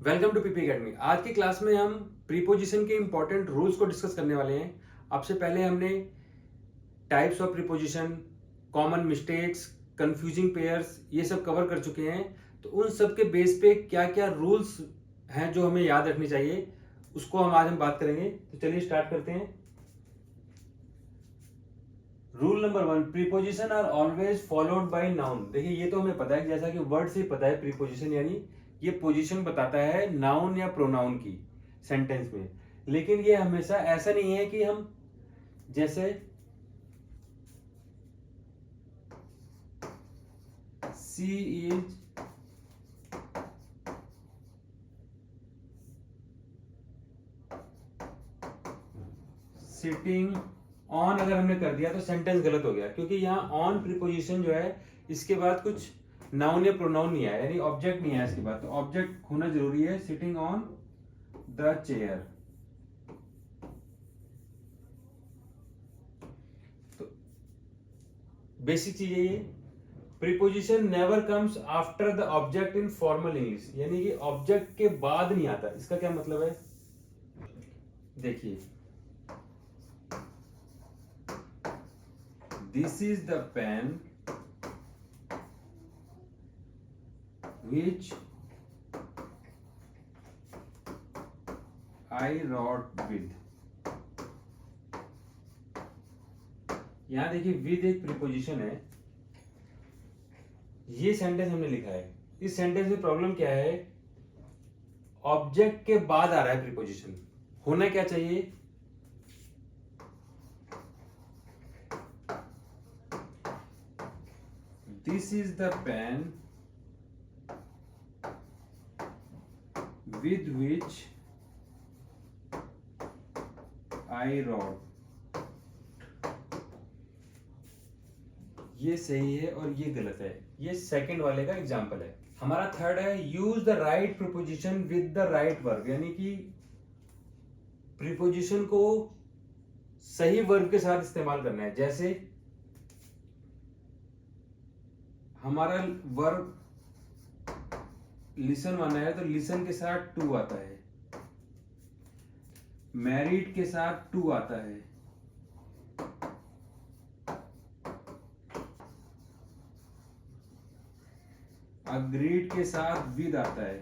Welcome to PP academy. आज की class में हम प्रीपोजिशन के इंपॉर्टेंट रूल्स को डिस्कस करने वाले हैं। अब से पहले हमने types of preposition, common mistakes, confusing pairs ये सब कवर कर चुके हैं। तो उन सब के बेस पे क्या क्या रूल्स हैं जो हमें याद रखनी चाहिए, उसको आज हम बात करेंगे। तो चलिए स्टार्ट करते हैं। Rule number 1, preposition are always followed by noun. देखिए ये तो हमें पता है, जैसा कि वर्ड से पता है प्रीपोजिशन यानी ये पोजीशन बताता है नाउन या प्रोनाउन की सेंटेंस में। लेकिन ये हमेशा ऐसा नहीं है कि हम जैसे सी इज सिटिंग ऑन अगर हमने कर दिया तो सेंटेंस गलत हो गया, क्योंकि यहाँ ऑन प्रीपोजिशन जो है इसके बाद कुछ नाउन या प्रोनाउन नहीं आया, यानी ऑब्जेक्ट नहीं आया इसके बाद। तो ऑब्जेक्ट होना जरूरी है, सिटिंग ऑन द चेयर। तो बेसिक चीज है ये, preposition never comes after the object in formal English, यानी कि ऑब्जेक्ट के बाद नहीं आता। इसका क्या मतलब है, देखिए, this is the pen which I wrote with। यहां देखिए विद एक प्रीपोजिशन है, ये सेंटेंस हमने लिखा है। इस सेंटेंस में प्रॉब्लम क्या है, ऑब्जेक्ट के बाद आ रहा है प्रीपोजिशन। होना क्या चाहिए, this is the pen with which I wrote। ये सही है और ये गलत है। ये सेकंड वाले का एग्जांपल है। हमारा थर्ड है, use the right preposition with the right verb, यानी कि प्रीपोजिशन को सही वर्ब के साथ इस्तेमाल करना है। जैसे हमारा वर्ब लिसन माना है तो लिसन के साथ टू आता है, मैरिड के साथ टू आता है, अग्रीड के साथ विद आता है,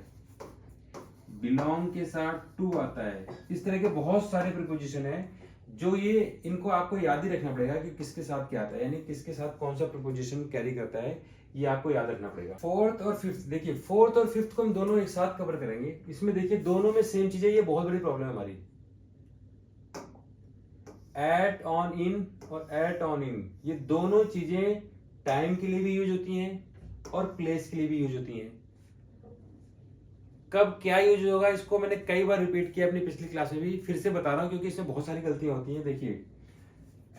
बिलोंग के साथ टू आता है। इस तरह के बहुत सारे प्रीपोजिशन है जो ये इनको आपको याद ही रखना पड़ेगा कि किसके साथ क्या आता है, यानी किसके साथ कौन सा प्रीपोजिशन कैरी करता है, ये आपको याद रखना पड़ेगा। फोर्थ और फिफ्थ, देखिए फोर्थ और फिफ्थ को हम दोनों एक साथ कवर करेंगे। इसमें देखिए दोनों में सेम चीज है, ये बहुत बड़ी प्रॉब्लम है हमारी। एट ऑन इन और एट ऑन इन, ये दोनों चीजें टाइम के लिए भी यूज होती हैं और प्लेस के लिए भी यूज होती हैं। कब क्या यूज होगा इसको मैंने कई बार रिपीट किया अपनी पिछली क्लास में भी, फिर से बता रहा हूं क्योंकि इसमें बहुत सारी गलतियां होती हैं। देखिए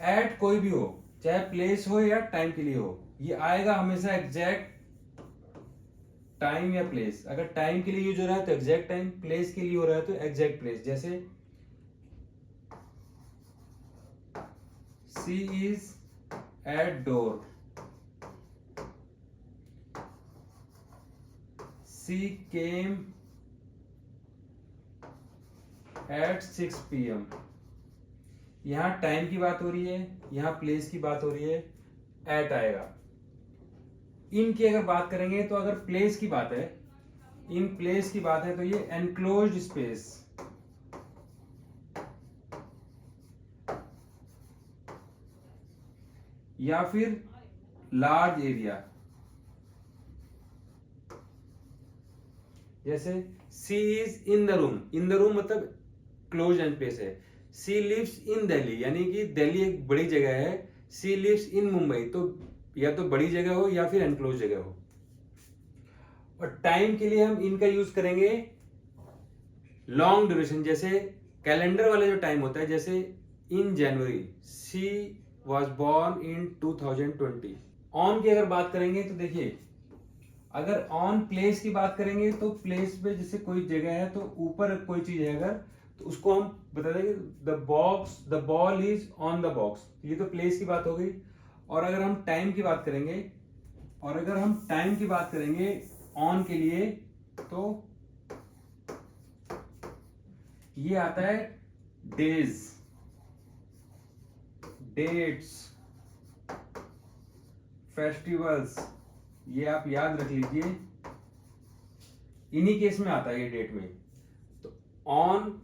एट कोई भी हो, चाहे प्लेस हो या टाइम के लिए हो, ये आएगा हमेशा एग्जैक्ट टाइम या प्लेस। अगर टाइम के लिए यूज हो रहा है तो एग्जैक्ट टाइम, प्लेस के लिए हो रहा है तो एग्जैक्ट प्लेस। जैसे she is at door, she came at 6 PM। यहां टाइम की बात हो रही है, यहां प्लेस की बात हो रही है, एट आएगा। इनकी अगर बात करेंगे तो अगर प्लेस की बात है, इन प्लेस की बात है तो ये एनक्लोज्ड स्पेस, या फिर लार्ज एरिया। जैसे she is in the room, in the room मतलब क्लोज एंड प्लेस है। सी लिव्स इन दिल्ली, यानी कि दिल्ली एक बड़ी जगह है। सी लिव्स इन मुंबई, तो या तो बड़ी जगह हो या फिर एनक्लोज जगह हो। और टाइम के लिए हम इनका यूज करेंगे लॉन्ग ड्यूरेशन, जैसे कैलेंडर वाला जो टाइम होता है, जैसे in January, she was born in 2020। On की अगर बात करेंगे तो देखिए, अगर ऑन प्लेस की बात करेंगे तो प्लेस पे जैसे कोई जगह है तो ऊपर कोई चीज है अगर, तो उसको हम बता देंगे the ball is on the box. ये तो प्लेस की बात हो गई। और अगर हम टाइम की बात करेंगे ऑन के लिए, तो ये आता है डेज, डेट्स, फेस्टिवल्स, ये आप याद रख लीजिए, इन्हीं केस में आता है ये डेट में। तो ऑन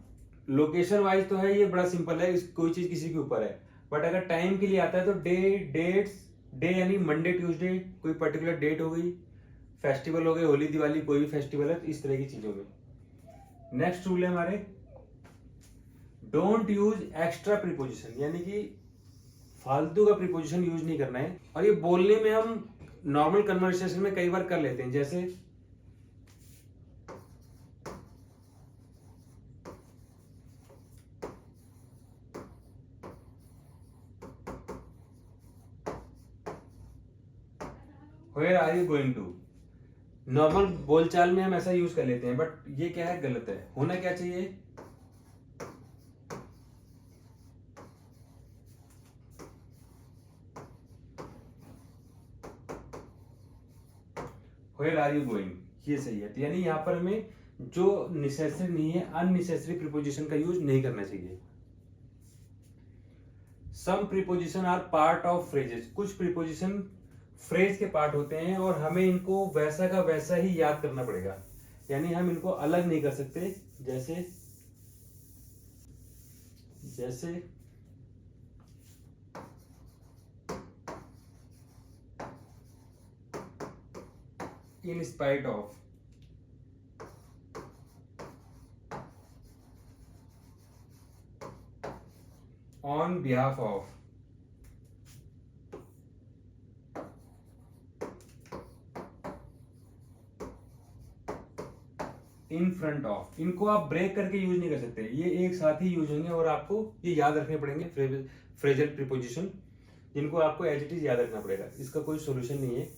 लोकेशन वाइज तो है, ये बड़ा सिंपल है, कोई चीज किसी के ऊपर है, बट अगर टाइम के लिए आता है तो डे, डेट्स, डे यानी मंडे ट्यूसडे, कोई पर्टिकुलर डेट हो गई, फेस्टिवल हो गए, होली दिवाली, कोई भी फेस्टिवल है, तो इस तरह की चीजों में। नेक्स्ट रूल है हमारे, डोंट यूज एक्स्ट्रा प्रीपोजिशन, यानी कि फालतू का प्रीपोजिशन यूज नहीं करना है। और ये बोलने में हम नॉर्मल कन्वर्सेशन में कई बार कर लेते हैं, जैसे where are you going to, normal बोलचाल में हम ऐसा यूज कर लेते हैं, बट ये क्या है, गलत है। होना क्या चाहिए, वेयर आर यू गोइंग, ये सही है। तो यानी यहां पर हमें जो नेसेसरी नहीं है, अननेसेसरी प्रीपोजिशन का यूज नहीं करना चाहिए। Some preposition are part of phrases, कुछ प्रीपोजिशन फ्रेज के पार्ट होते हैं और हमें इनको वैसा का वैसा ही याद करना पड़ेगा, यानी हम इनको अलग नहीं कर सकते। जैसे जैसे in spite of, on behalf of, in front of, इनको आप ब्रेक करके यूज नहीं कर सकते, ये एक साथ ही यूज होंगे और आपको ये याद रखने पड़ेंगे फ्रेजल प्रीपोजिशन, जिनको आपको एज इट इज याद रखना पड़ेगा, इसका कोई सॉल्यूशन नहीं है।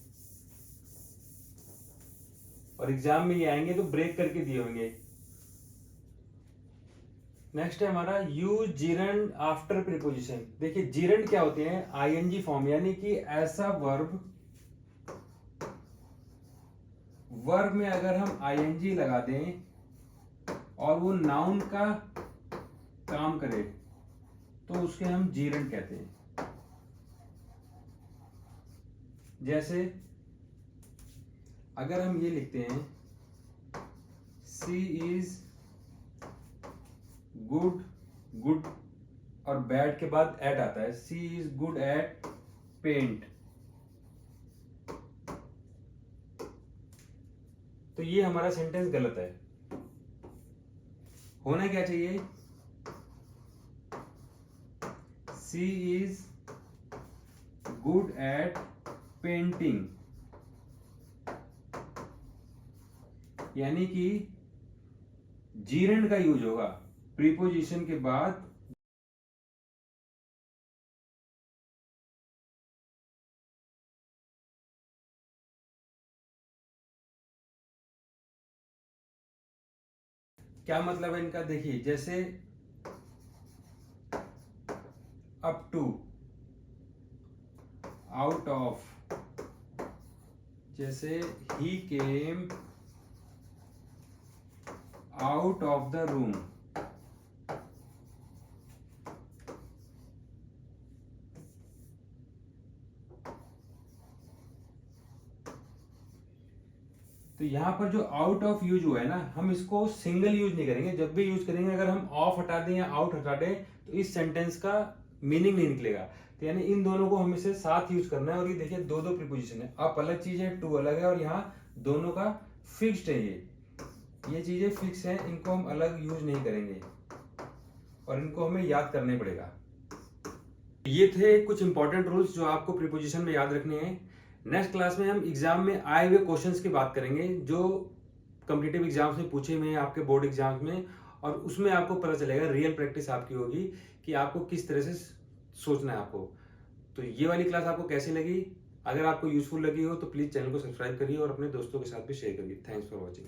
और एग्जाम में ये आएंगे तो ब्रेक करके दिए होंगे। नेक्स्ट है हमारा यूज जीरंड आफ्टर प्रीपोजिशन। देखिए जीरंड क्या होते हैं, आईएनजी फॉर्म, यानी कि ऐसा वर्ब में अगर हम आईएनजी लगा दें और वो नाउन का काम करे तो उसके हम जीरंड कहते हैं। जैसे अगर हम ये लिखते हैं, सी इज गुड, गुड और बैड के बाद एट आता है, सी इज गुड एट पेंट, तो ये हमारा सेंटेंस गलत है। होना क्या चाहिए, सी इज गुड एट पेंटिंग, यानी कि जीरंड का यूज होगा प्रीपोजिशन के बाद। क्या मतलब है इनका, देखिए जैसे अप टू, आउट ऑफ, जैसे he came out of the room, तो यहां पर जो आउट ऑफ यूज हुआ है ना, हम इसको सिंगल यूज नहीं करेंगे, जब भी यूज करेंगे अगर हम ऑफ हटा दें या आउट हटा दें तो इस सेंटेंस का मीनिंग नहीं निकलेगा। तो यानी इन दोनों को हमेशा साथ यूज करना है। और ये देखिए दो दो प्रीपोजिशन है, अप अलग चीज है, टू अलग है, और यहाँ दोनों का फिक्स्ड है, ये चीजें फिक्स है, इनको हम अलग यूज नहीं करेंगे और इनको हमें याद करने पड़ेगा। ये थे कुछ इंपॉर्टेंट रूल्स जो आपको प्रीपोजिशन में याद रखने हैं। नेक्स्ट क्लास में हम एग्जाम में आए हुए क्वेश्चंस की बात करेंगे जो कॉम्पिटिटिव एग्जाम्स में पूछे हुए हैं आपके बोर्ड एग्जाम्स में, और उसमें आपको पता चलेगा, रियल प्रैक्टिस आपकी होगी कि आपको किस तरह से सोचना है आपको। तो ये वाली क्लास आपको कैसी लगी, अगर आपको यूजफुल लगी हो तो प्लीज चैनल को सब्सक्राइब करिए और अपने दोस्तों के साथ भी शेयर करिए। Thanks for watching.